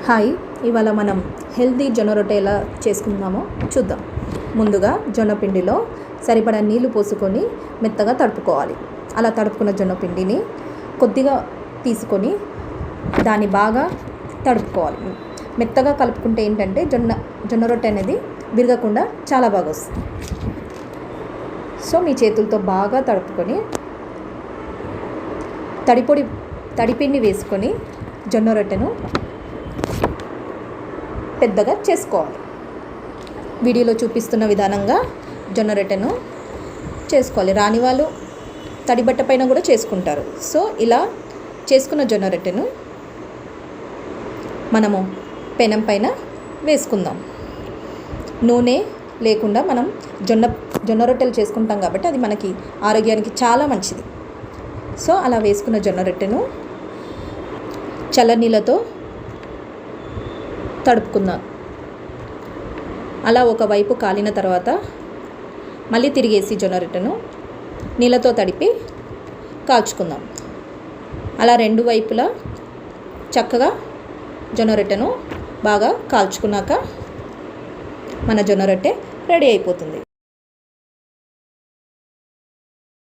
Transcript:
Hi, ఇవాళ మనం healthy జొన్న రొట్టె ఎలా చేసుకుందామో చూద్దాం. ముందుగా జొన్న పిండిలో సరిపడా నీళ్లు పోసుకొని మెత్తగా తడుపుకోవాలి. అలా తడుపుకున్న జొన్న పిండిని కొద్దిగా తీసుకొని దాన్ని బాగా తడుపుకోవాలి. మెత్తగా కలుపుకుంటే ఏంటంటే జొన్న రొట్టె అనేది విరగకుండా చాలా బాగా వస్తుంది. సో మీ చేతులతో బాగా తడుపుకొని తడిపిండి వేసుకొని జొన్న రొట్టెను పెద్దగా చేసుకోవాలి. వీడియోలో చూపిస్తున్న విధానంగా జొన్న రొట్టెను చేసుకోవాలి. రాని వాళ్ళు తడిబట్ట పైన కూడా చేసుకుంటారు. సో ఇలా చేసుకున్న జొన్న రొట్టెను మనము పెనం పైన వేసుకుందాం. నూనె లేకుండా మనం జొన్న రొట్టెలు చేసుకుంటాం కాబట్టి అది మనకి ఆరోగ్యానికి చాలా మంచిది. సో అలా వేసుకున్న జొన్న రొట్టెను చల్లనీళ్ళతో తడుపుకుందాం. అలా ఒకవైపు కాలిన తర్వాత మళ్ళీ తిరిగేసి జొన్న రొట్టెను నీళ్ళతో తడిపి కాల్చుకుందాం. అలా రెండు వైపులా చక్కగా జొన్న రొట్టెను బాగా కాల్చుకున్నాక మన జొన్న రొట్టె రెడీ అయిపోతుంది.